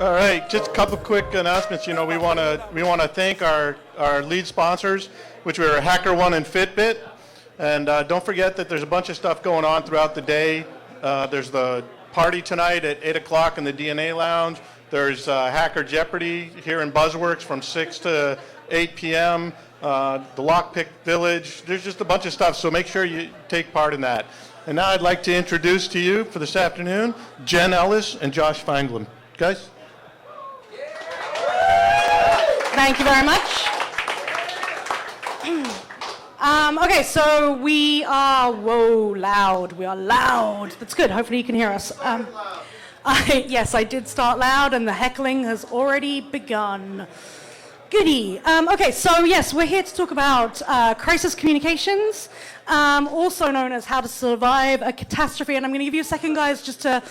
All right, just a couple quick announcements. You know, we want to thank our lead sponsors, which were HackerOne and Fitbit. And don't forget that there's a bunch of stuff going on throughout the day. There's the party tonight at 8 o'clock in the DNA Lounge. There's Hacker Jeopardy here in Buzzworks from 6 to 8 p.m. The Lockpick Village. There's just a bunch of stuff, so make sure you take part in that. And now I'd like to introduce to you for this afternoon, Jen Ellis and Josh Feinblum. Guys? Thank you very much. Okay, so we are, loud. We are loud. That's good. Hopefully you can hear us. Yes, I did start loud, and the heckling has already begun. Goody. Okay, so yes, we're here to talk about crisis communications, also known as how to survive a catastrophe. And I'm going to give you a second, guys, just to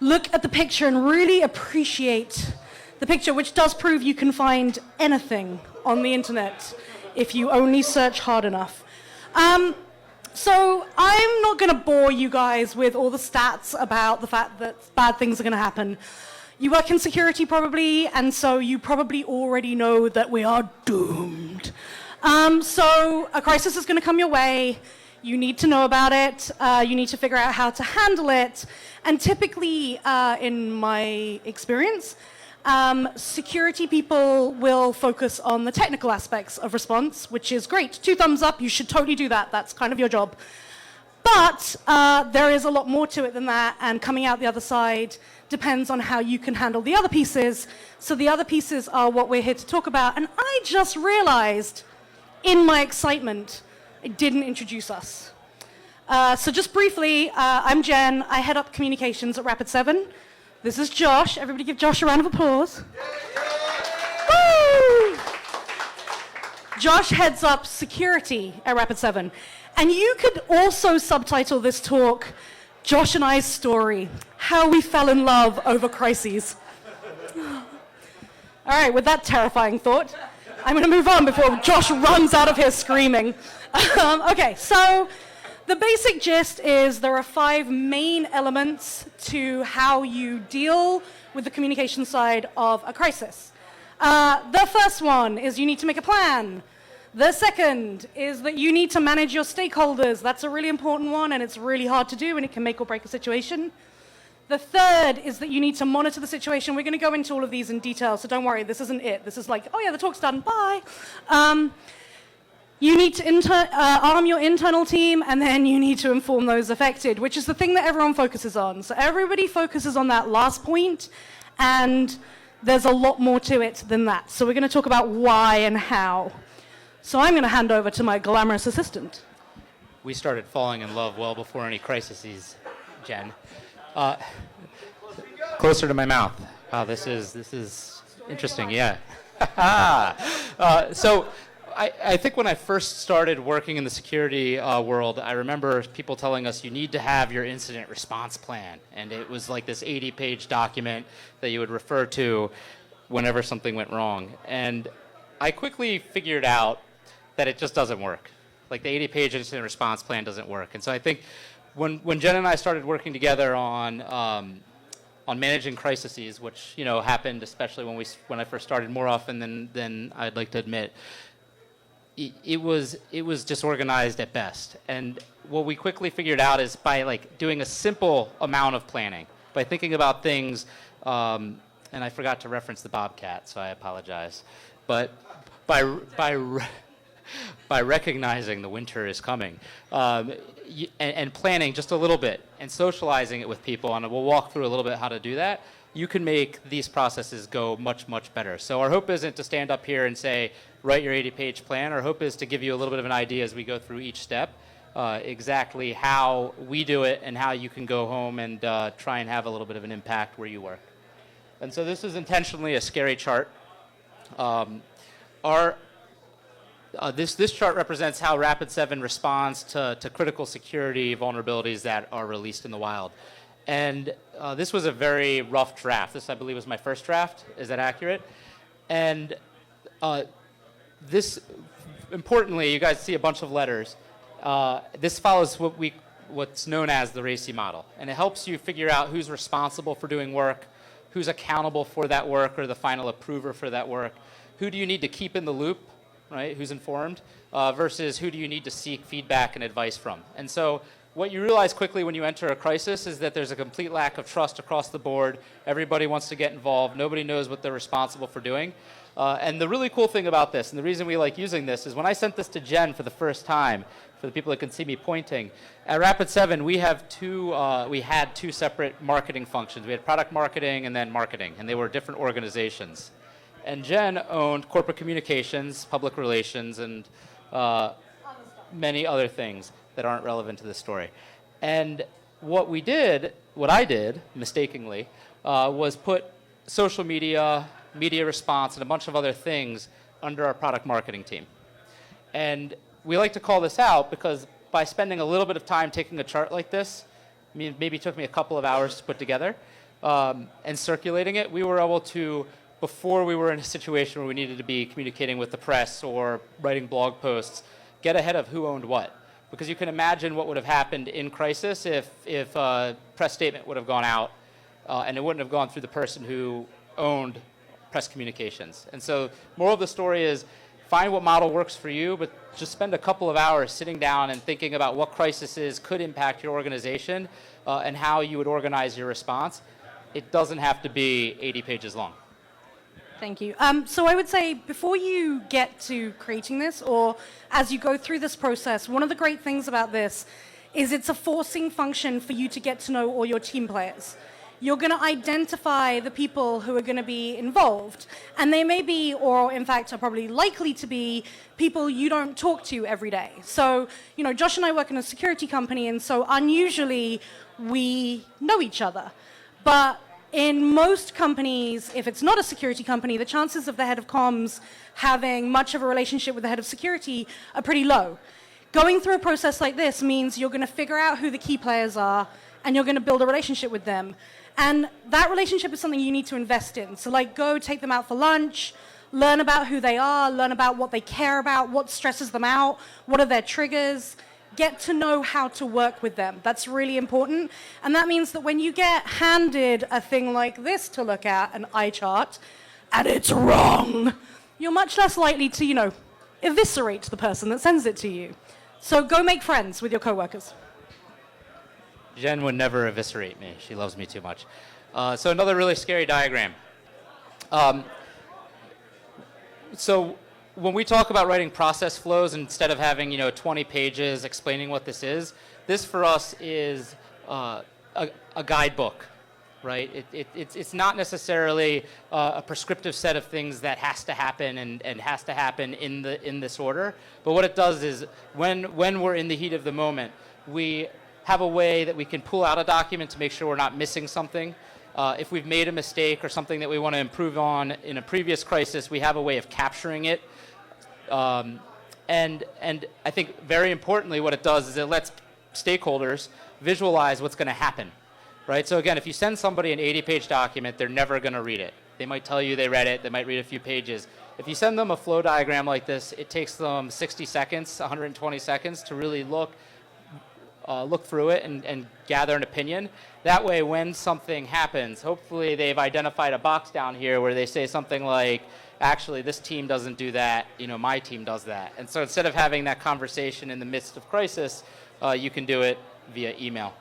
look at the picture and really appreciate the picture, which does prove you can find anything on the internet if you only search hard enough. So I'm not going to bore you guys with all the stats about the fact that bad things are going to happen. You work in security probably, and so you probably already know that we are doomed. So a crisis is going to come your way. You need to know about it. You need to figure out how to handle it. And typically, in my experience, security people will focus on the technical aspects of response, which is great. 2 thumbs up, you should totally do that. That's kind of your job. But there is a lot more to it than that, and coming out the other side depends on how you can handle the other pieces. So the other pieces are what we're here to talk about. And I just realized, in my excitement, I didn't introduce us. So just briefly, I'm Jen. I head up communications at Rapid7. This is Josh. Everybody give Josh a round of applause. Woo! Josh heads up security at Rapid7. And you could also subtitle this talk, Josh and I's story, how we fell in love over crises. All right, with that terrifying thought, I'm going to move on before Josh runs out of here screaming. Okay, so the basic gist is there are 5 main elements to how you deal with the communication side of a crisis. The first one is you need to make a plan. The second is that you need to manage your stakeholders. That's a really important one, and it's really hard to do, and it can make or break a situation. The third is that you need to monitor the situation. We're going to go into all of these in detail, so don't worry, this isn't it. This is like, oh yeah, the talk's done, bye. You need to arm your internal team, and then you need to inform those affected, which is the thing that everyone focuses on. So everybody focuses on that last point, and there's a lot more to it than that. So we're going to talk about why and how. So I'm going to hand over to my glamorous assistant. We started falling in love well before any crises, Jen. Closer to my mouth. Wow, this is interesting, yeah. So I think when I first started working in the security world, I remember people telling us you need to have your incident response plan. And it was like this 80-page document that you would refer to whenever something went wrong. And I quickly figured out that it just doesn't work. Like the 80-page incident response plan doesn't work. And so I think when Jen and I started working together on managing crises, which happened especially when I first started more often than I'd like to admit, it was disorganized at best. And what we quickly figured out is by doing a simple amount of planning, by thinking about things, and I forgot to reference the Bobcat, so I apologize, but by recognizing the winter is coming, and planning just a little bit and socializing it with people, and we'll walk through a little bit how to do that, you can make these processes go much, much better. So our hope isn't to stand up here and say, write your 80-page plan. Our hope is to give you a little bit of an idea as we go through each step, exactly how we do it and how you can go home and try and have a little bit of an impact where you work. And so this is intentionally a scary chart. This chart represents how Rapid7 responds to critical security vulnerabilities that are released in the wild. And this was a very rough draft. This, I believe, was my first draft. Is that accurate? And this, importantly, you guys see a bunch of letters. This follows what's known as the RACI model. And it helps you figure out who's responsible for doing work, who's accountable for that work or the final approver for that work, who do you need to keep in the loop, right, who's informed, versus who do you need to seek feedback and advice from. And so what you realize quickly when you enter a crisis is that there's a complete lack of trust across the board. Everybody wants to get involved. Nobody knows what they're responsible for doing. And the really cool thing about this, and the reason we like using this, is when I sent this to Jen for the first time, for the people that can see me pointing, at Rapid7 we had two separate marketing functions. We had product marketing and then marketing, and they were different organizations. And Jen owned corporate communications, public relations, and many other things that aren't relevant to this story. And what I did, mistakenly, was put social media, media response, and a bunch of other things under our product marketing team. And we like to call this out because by spending a little bit of time taking a chart like this, maybe took me a couple of hours to put together, and circulating it, we were able to, before we were in a situation where we needed to be communicating with the press or writing blog posts, get ahead of who owned what. Because you can imagine what would have happened in crisis if a press statement would have gone out and it wouldn't have gone through the person who owned press communications. And so moral of the story is find what model works for you, but just spend a couple of hours sitting down and thinking about what crises could impact your organization and how you would organize your response. It doesn't have to be 80 pages long. Thank you. So I would say before you get to creating this, or as you go through this process, one of the great things about this is it's a forcing function for you to get to know all your team players. You're going to identify the people who are going to be involved, and they may be, or in fact are probably likely to be, people you don't talk to every day. So, Josh and I work in a security company, and so unusually we know each other. But in most companies, if it's not a security company, the chances of the head of comms having much of a relationship with the head of security are pretty low. Going through a process like this means you're going to figure out who the key players are, and you're going to build a relationship with them. And that relationship is something you need to invest in. So go take them out for lunch, learn about who they are, learn about what they care about, what stresses them out, what are their triggers. Get to know how to work with them. That's really important. And that means that when you get handed a thing like this to look at, an eye chart, and it's wrong, you're much less likely to, eviscerate the person that sends it to you. So go make friends with your coworkers. Jen would never eviscerate me. She loves me too much. So another really scary diagram. So when we talk about writing process flows, instead of having 20 pages explaining what this for us is a guidebook, right? It's not necessarily a prescriptive set of things that has to happen and has to happen in this order. But what it does is when we're in the heat of the moment, we have a way that we can pull out a document to make sure we're not missing something. If we've made a mistake or something that we want to improve on in a previous crisis, we have a way of capturing it. And I think very importantly what it does is it lets stakeholders visualize what's going to happen, right? So again, if you send somebody an 80-page document, they're never going to read it. They might tell you they read it, they might read a few pages. If you send them a flow diagram like this, it takes them 60 seconds, 120 seconds to really look through it and gather an opinion. That way, when something happens, hopefully they've identified a box down here where they say something like, actually, this team doesn't do that, my team does that. And so instead of having that conversation in the midst of crisis, you can do it via email.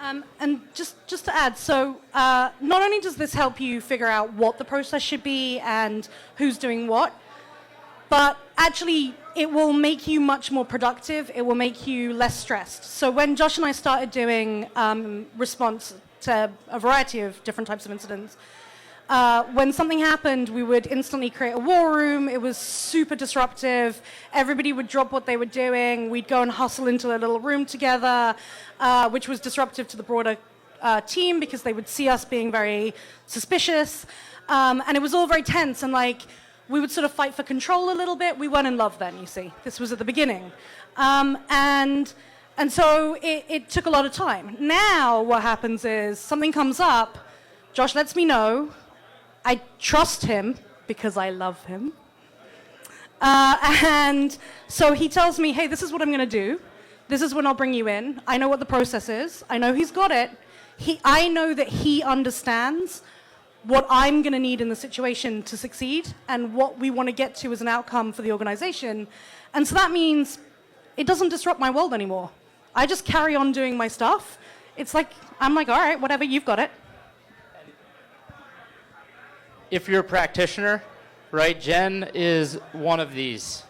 And just to add, so not only does this help you figure out what the process should be and who's doing what, but actually it will make you much more productive. It will make you less stressed. So when Josh and I started doing response to a variety of different types of incidents, when something happened, we would instantly create a war room. It was super disruptive. Everybody would drop what they were doing. We'd go and hustle into a little room together, which was disruptive to the broader team because they would see us being very suspicious. And it was all very tense, and we would sort of fight for control a little bit. We weren't in love then, you see. This was at the beginning. And so it took a lot of time. Now what happens is something comes up, Josh lets me know, I trust him because I love him. And so he tells me, hey, this is what I'm going to do. This is when I'll bring you in. I know what the process is. I know he's got it. I know that he understands what I'm going to need in the situation to succeed and what we want to get to as an outcome for the organization. And so that means it doesn't disrupt my world anymore. I just carry on doing my stuff. It's like, I'm like, all right, whatever, you've got it. If you're a practitioner, right, Jen is one of these,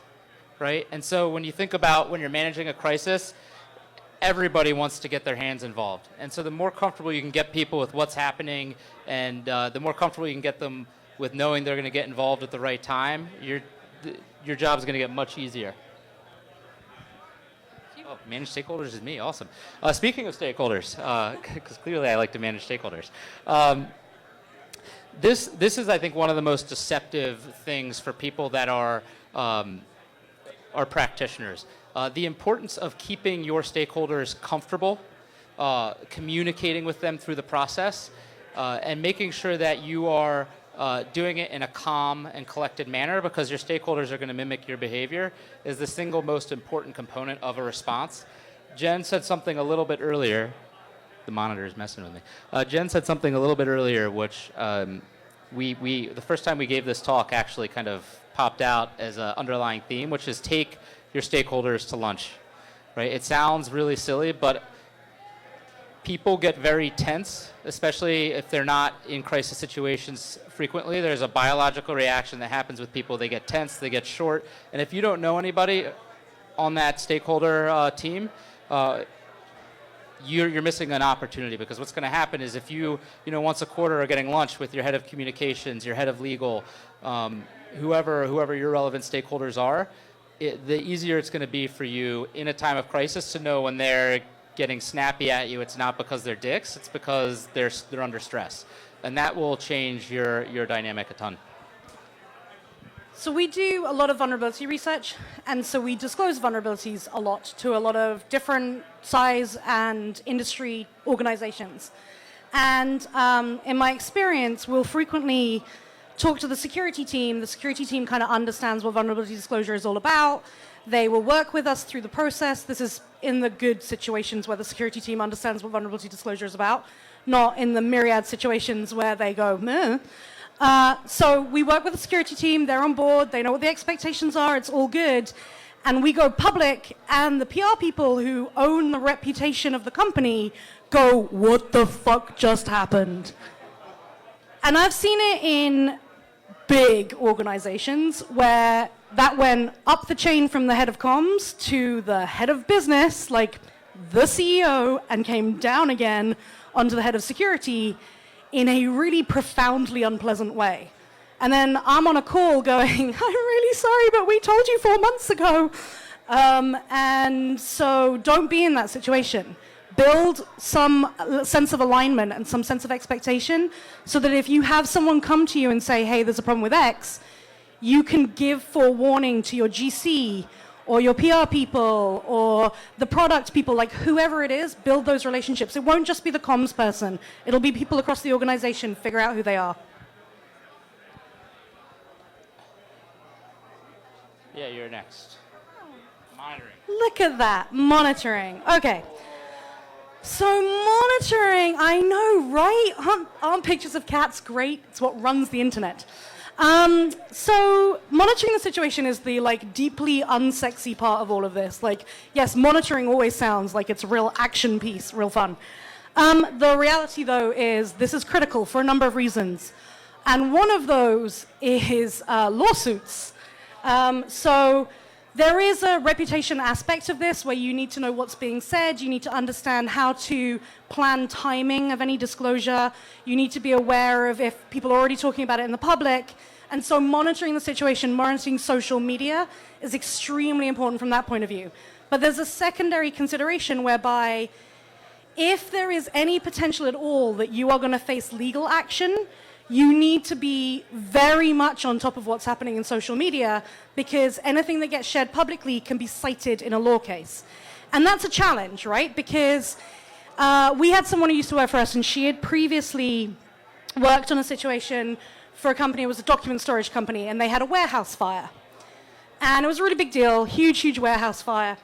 right? And so when you think about when you're managing a crisis, everybody wants to get their hands involved. And so the more comfortable you can get people with what's happening and the more comfortable you can get them with knowing they're going to get involved at the right time, your job is going to get much easier. Oh, manage stakeholders is me, awesome. Speaking of stakeholders, because clearly I like to manage stakeholders, this is, I think, one of the most deceptive things for people that are practitioners. The importance of keeping your stakeholders comfortable, communicating with them through the process, and making sure that you are doing it in a calm and collected manner, because your stakeholders are going to mimic your behavior, is the single most important component of a response. Jen said something a little bit earlier. The monitor is messing with me. Jen said something a little bit earlier, which the first time we gave this talk actually kind of popped out as an underlying theme, which is take your stakeholders to lunch, right? It sounds really silly, but people get very tense, especially if they're not in crisis situations frequently. There's a biological reaction that happens with people. They get tense, they get short, and if you don't know anybody on that stakeholder team, you're missing an opportunity, because what's going to happen is if you once a quarter are getting lunch with your head of communications, your head of legal, whoever your relevant stakeholders are, the easier it's going to be for you in a time of crisis to know when they're getting snappy at you, it's not because they're dicks, it's because they're under stress. And that will change your dynamic a ton. So we do a lot of vulnerability research, and so we disclose vulnerabilities a lot to a lot of different size and industry organizations. And in my experience, we'll frequently talk to the security team. The security team kind of understands what vulnerability disclosure is all about. They will work with us through the process. This is in the good situations where the security team understands what vulnerability disclosure is about, not in the myriad situations where they go, meh. So we work with the security team, they're on board, they know what the expectations are, it's all good. And we go public, and the PR people who own the reputation of the company go, what the fuck just happened? And I've seen it in big organizations where that went up the chain from the head of comms to the head of business, like the CEO, and came down again onto the head of security in a really profoundly unpleasant way. And then I'm on a call going, I'm really sorry, but we told you 4 months ago. And so don't be in that situation. Build some sense of alignment and some sense of expectation so that if you have someone come to you and say, hey, there's a problem with X, you can give forewarning to your GC or your PR people or the product people, like whoever it is, build those relationships. It won't just be the comms person. It'll be people across the organization. Figure out who they are. Yeah, you're next. Monitoring. Look at that, monitoring. Okay. So monitoring, I know, right? Aren't pictures of cats great? It's what runs the internet. So monitoring the situation is the deeply unsexy part of all of this. Yes, monitoring always sounds like it's a real action piece, real fun. The reality, though, is this is critical for a number of reasons. And one of those is lawsuits. So there is a reputation aspect of this where you need to know what's being said. You need to understand how to plan timing of any disclosure. You need to be aware of if people are already talking about it in the public. And so monitoring the situation, monitoring social media is extremely important from that point of view. But there's a secondary consideration whereby if there is any potential at all that you are going to face legal action, you need to be very much on top of what's happening in social media, because anything that gets shared publicly can be cited in a law case. And that's a challenge, right? Because we had someone who used to work for us, and she had previously worked on a situation for a company. It was a document storage company, and they had a warehouse fire. And it was a really big deal, huge, huge warehouse fire.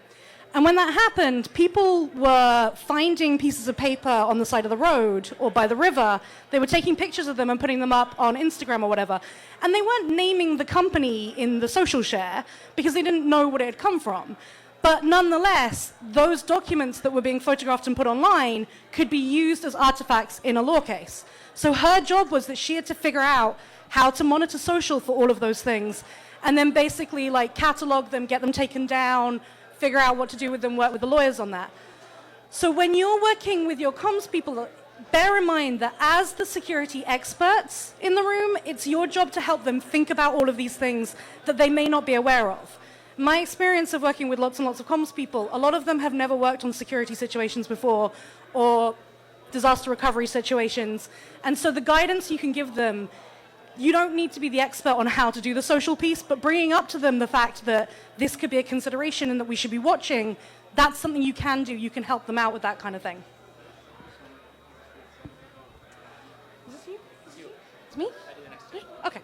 And when that happened, people were finding pieces of paper on the side of the road or by the river. They were taking pictures of them and putting them up on Instagram or whatever. And they weren't naming the company in the social share because they didn't know what it had come from. But nonetheless, those documents that were being photographed and put online could be used as artifacts in a law case. So her job was that she had to figure out how to monitor social for all of those things, and then basically like catalog them, get them taken down, figure out what to do with them, work with the lawyers on that. So when you're working with your comms people, bear in mind that as the security experts in the room, it's your job to help them think about all of these things that they may not be aware of. My experience of working with lots and lots of comms people, a lot of them have never worked on security situations before or disaster recovery situations. And so the guidance you can give them, you don't need to be the expert on how to do the social piece, but bringing up to them the fact that this could be a consideration and that we should be watching, that's something you can do. You can help them out with that kind of thing. Is this you? It's me? Okay.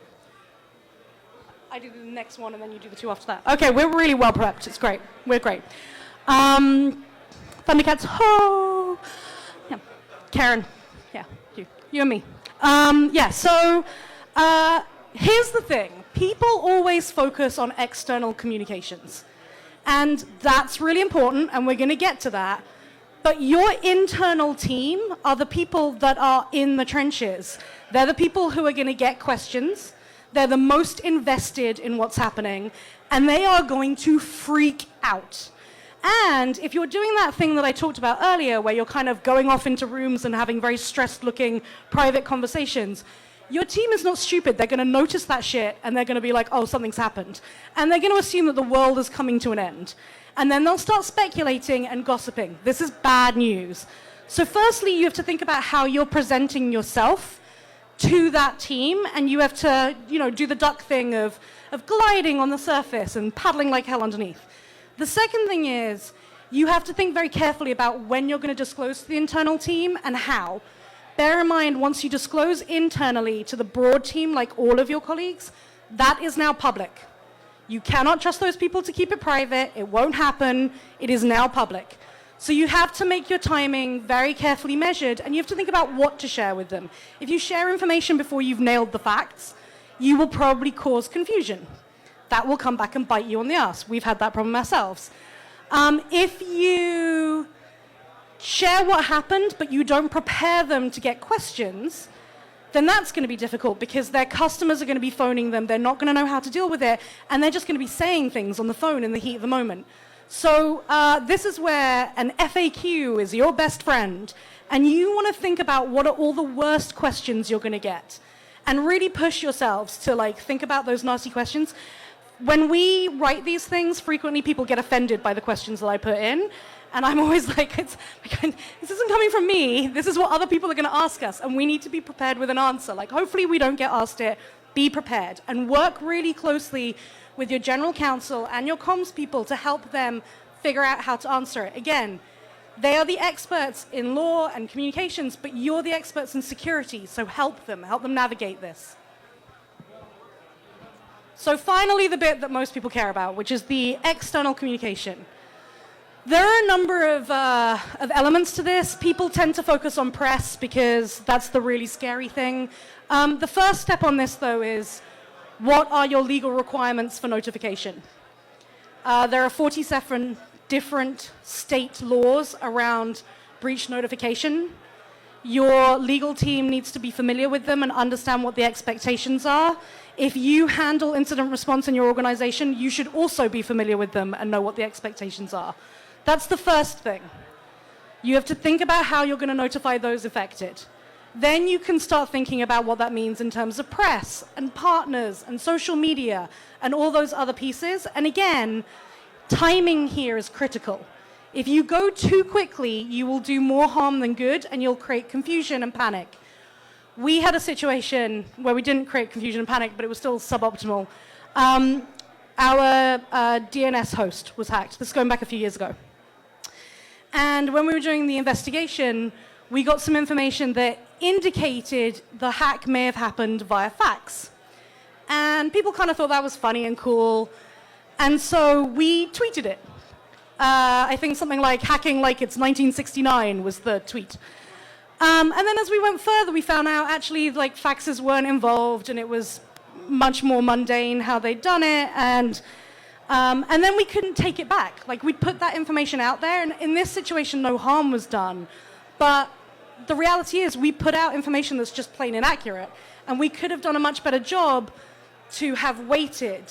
I do the next one and then you do the two after that. Okay, we're really well prepped. It's great. We're great. Thundercats, ho! Yeah. Karen, yeah, you and me. Here's the thing. People always focus on external communications. And that's really important, and we're going to get to that. But your internal team are the people that are in the trenches. They're the people who are going to get questions. They're the most invested in what's happening, and they are going to freak out. And if you're doing that thing that I talked about earlier, where you're kind of going off into rooms and having very stressed-looking private conversations, your team is not stupid. They're going to notice that shit, and they're going to be like, oh, something's happened. And they're going to assume that the world is coming to an end. And then they'll start speculating and gossiping. This is bad news. So firstly, you have to think about how you're presenting yourself to that team, and you have to, do the duck thing of gliding on the surface and paddling like hell underneath. The second thing is, you have to think very carefully about when you're going to disclose to the internal team and how. Bear in mind, once you disclose internally to the broad team, like all of your colleagues, that is now public. You cannot trust those people to keep it private. It won't happen. It is now public. So you have to make your timing very carefully measured, and you have to think about what to share with them. If you share information before you've nailed the facts, you will probably cause confusion. That will come back and bite you on the ass. We've had that problem ourselves. If you share what happened, but you don't prepare them to get questions, then that's going to be difficult because their customers are going to be phoning them. They're not going to know how to deal with it, and they're just going to be saying things on the phone in the heat of the moment. So this is where an FAQ is your best friend, and you want to think about what are all the worst questions you're going to get, and really push yourselves to think about those nasty questions. When we write these things, frequently people get offended by the questions that I put in, and I'm always like, this isn't coming from me. This is what other people are going to ask us, and we need to be prepared with an answer. Hopefully we don't get asked it. Be prepared, and work really closely with your general counsel and your comms people to help them figure out how to answer it. Again, they are the experts in law and communications, but you're the experts in security, so help them navigate this. So finally, the bit that most people care about, which is the external communication. There are a number of elements to this. People tend to focus on press because that's the really scary thing. The first step on this, though, is what are your legal requirements for notification? There are 47 different state laws around breach notification. Your legal team needs to be familiar with them and understand what the expectations are. If you handle incident response in your organization, you should also be familiar with them and know what the expectations are. That's the first thing. You have to think about how you're going to notify those affected. Then you can start thinking about what that means in terms of press and partners and social media and all those other pieces. And again, timing here is critical. If you go too quickly, you will do more harm than good, and you'll create confusion and panic. We had a situation where we didn't create confusion and panic, but it was still suboptimal. Our DNS host was hacked. This is going back a few years ago. And when we were doing the investigation, we got some information that indicated the hack may have happened via fax. And people kind of thought that was funny and cool. And so we tweeted it. I think something like hacking like it's 1969 was the tweet. And then as we went further, we found out actually like faxes weren't involved and it was much more mundane how they'd done it. And then we couldn't take it back. Like we'd put that information out there, and in this situation, no harm was done. But the reality is we put out information that's just plain inaccurate. And we could have done a much better job to have waited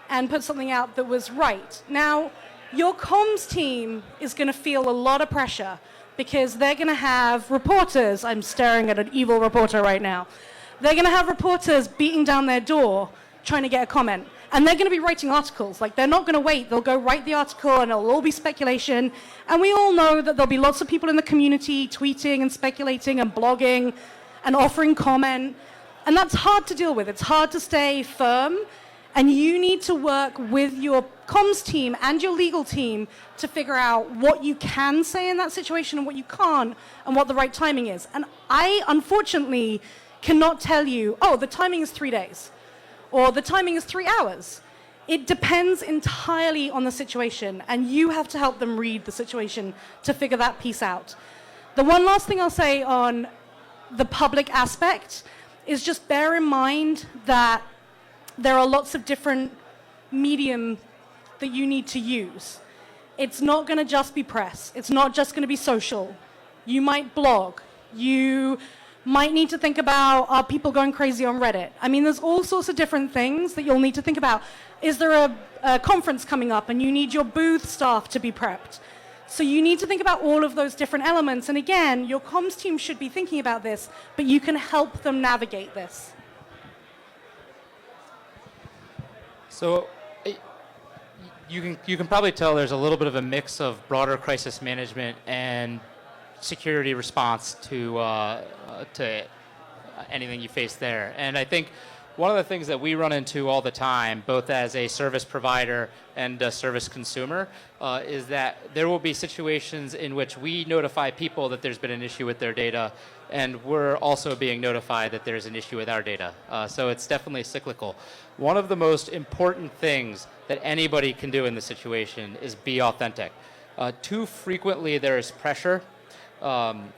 and put something out that was right. Now, your comms team is going to feel a lot of pressure because they're going to have reporters. I'm staring at an evil reporter right now. They're going to have reporters beating down their door trying to get a comment. And they're going to be writing articles. Like, they're not going to wait. They'll go write the article, and it'll all be speculation. And we all know that there'll be lots of people in the community tweeting and speculating and blogging and offering comment. And that's hard to deal with. It's hard to stay firm. And you need to work with your comms team and your legal team to figure out what you can say in that situation and what you can't, and what the right timing is. And I, unfortunately, cannot tell you, oh, the timing is 3 days, or the timing is 3 hours. It depends entirely on the situation, and you have to help them read the situation to figure that piece out. The one last thing I'll say on the public aspect is just bear in mind that there are lots of different medium that you need to use. It's not going to just be press. It's not just going to be social. You might blog. You might need to think about, are people going crazy on Reddit? I mean, there's all sorts of different things that you'll need to think about. Is there a conference coming up and you need your booth staff to be prepped? So you need to think about all of those different elements. And again, your comms team should be thinking about this, but you can help them navigate this. So you can probably tell there's a little bit of a mix of broader crisis management and security response to anything you face there. And I think one of the things that we run into all the time, both as a service provider and a service consumer, is that there will be situations in which we notify people that there's been an issue with their data, and we're also being notified that there's an issue with our data. So it's definitely cyclical. One of the most important things that anybody can do in this situation is be authentic. Too frequently there is pressure,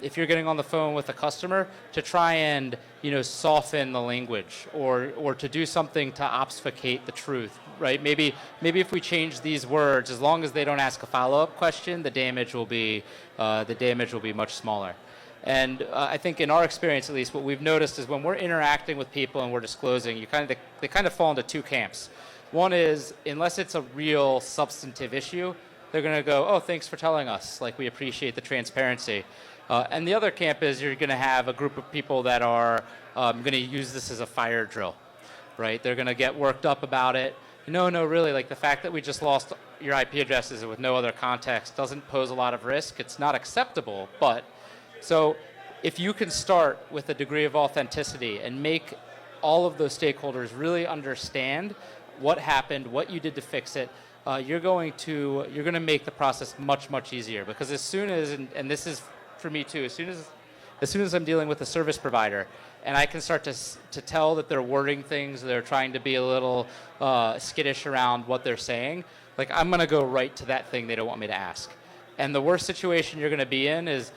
if you're getting on the phone with a customer, to try and soften the language or to do something to obfuscate the truth, right? Maybe if we change these words, as long as they don't ask a follow-up question, the damage will be much smaller. And I think in our experience, at least, what we've noticed is when we're interacting with people and we're disclosing, they kind of fall into two camps. One is, unless it's a real substantive issue, they're going to go, oh, thanks for telling us. Like, we appreciate the transparency. And the other camp is you're going to have a group of people that are going to use this as a fire drill, right? They're going to get worked up about it. No, really, like the fact that we just lost your IP addresses with no other context doesn't pose a lot of risk. It's not acceptable, but so if you can start with a degree of authenticity and make all of those stakeholders really understand what happened, what you did to fix it, you're going to make the process much easier. Because as soon as, and this is for me too, as soon as I'm dealing with a service provider and I can start to tell that they're wording things, they're trying to be a little skittish around what they're saying, like I'm going to go right to that thing they don't want me to ask. And the worst situation you're going to be in is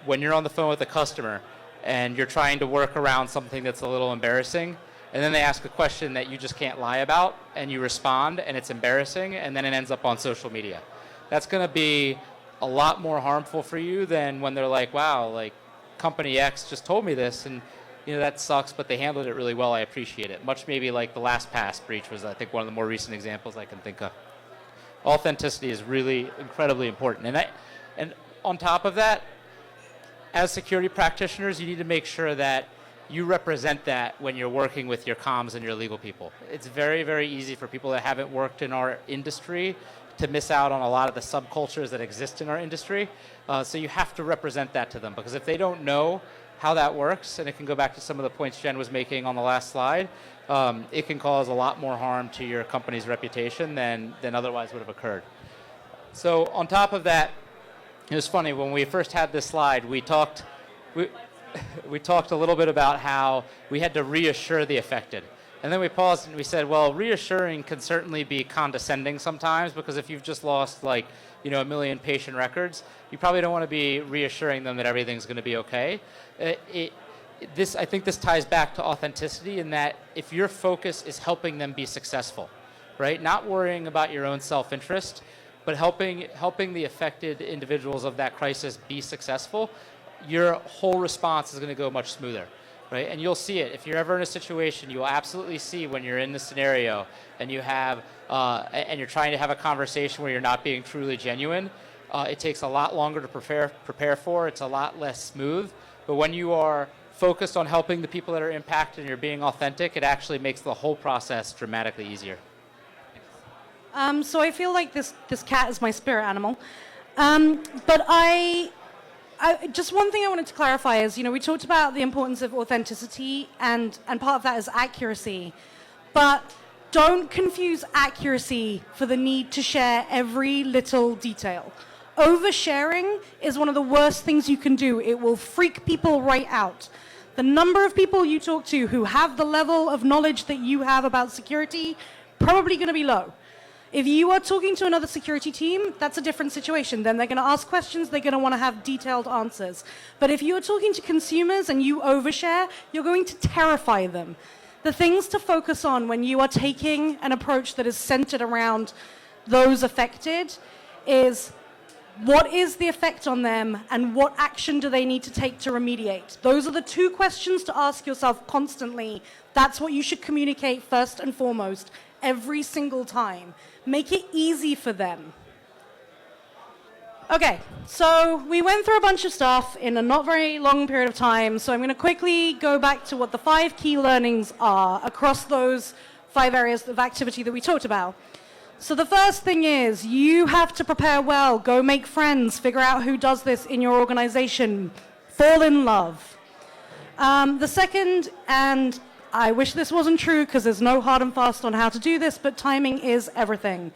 when you're on the phone with a customer and you're trying to work around something that's a little embarrassing, and then they ask a question that you just can't lie about, and you respond, and it's embarrassing, and then it ends up on social media. That's going to be a lot more harmful for you than when they're like, wow, like company X just told me this, and that sucks, but they handled it really well. I appreciate it. Much maybe like the LastPass breach was, I think, one of the more recent examples I can think of. Authenticity is really incredibly important. And on top of that, as security practitioners, you need to make sure that you represent that when you're working with your comms and your legal people. It's very easy for people that haven't worked in our industry to miss out on a lot of the subcultures that exist in our industry. So you have to represent that to them, because if they don't know how that works, and it can go back to some of the points Jen was making on the last slide, it can cause a lot more harm to your company's reputation than otherwise would have occurred. So on top of that, it was funny, when we first had this slide, we talked a little bit about how we had to reassure the affected. And then we paused and we said, well, reassuring can certainly be condescending sometimes, because if you've just lost like, a million patient records, you probably don't want to be reassuring them that everything's going to be okay. I think this ties back to authenticity in that if your focus is helping them be successful, right? Not worrying about your own self-interest, but helping the affected individuals of that crisis be successful, your whole response is going to go much smoother, right? And you'll see it. If you're ever in a situation, you will absolutely see when you're in the scenario and you have, and you're trying to have a conversation where you're not being truly genuine, it takes a lot longer to prepare for. It's a lot less smooth. But when you are focused on helping the people that are impacted and you're being authentic, it actually makes the whole process dramatically easier. So I feel like this cat is my spirit animal. But I just one thing I wanted to clarify is, we talked about the importance of authenticity, and part of that is accuracy. But don't confuse accuracy for the need to share every little detail. Oversharing is one of the worst things you can do. It will freak people right out. The number of people you talk to who have the level of knowledge that you have about security, probably going to be low. If you are talking to another security team, that's a different situation. Then they're going to ask questions, they're going to want to have detailed answers. But if you are talking to consumers and you overshare, you're going to terrify them. The things to focus on when you are taking an approach that is centered around those affected is, what is the effect on them and what action do they need to take to remediate? Those are the two questions to ask yourself constantly. That's what you should communicate first and foremost, every single time. Make it easy for them. Okay, so we went through a bunch of stuff in a not very long period of time, so I'm going to quickly go back to what the 5 key learnings are across those 5 areas of activity that we talked about. So the first thing is, you have to prepare well, go make friends, figure out who does this in your organization, fall in love. The second, and I wish this wasn't true because there's no hard and fast on how to do this, but timing is everything.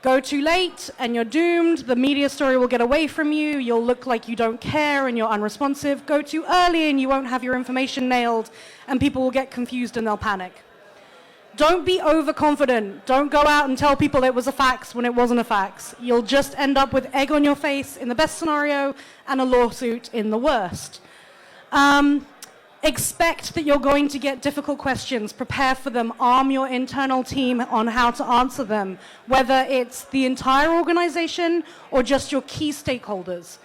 Go too late and you're doomed, the media story will get away from you, you'll look like you don't care and you're unresponsive. Go too early and you won't have your information nailed and people will get confused and they'll panic. Don't be overconfident. Don't go out and tell people it was a fax when it wasn't a fax. You'll just end up with egg on your face in the best scenario and a lawsuit in the worst. Expect that you're going to get difficult questions. Prepare for them. Arm your internal team on how to answer them, whether it's the entire organization or just your key stakeholders.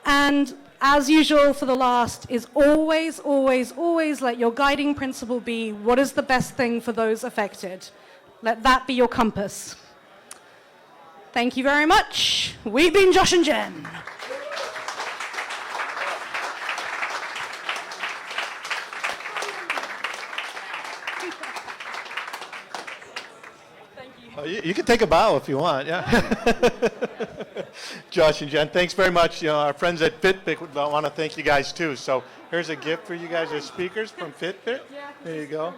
And as usual for the last is always, always, always let your guiding principle be, what is the best thing for those affected? Let that be your compass. Thank you very much. We've been Josh and Jen. You can take a bow if you want, yeah. Josh and Jen, thanks very much. Our friends at Fitbit want to thank you guys too. So here's a gift for you guys as speakers from Fitbit. There you go.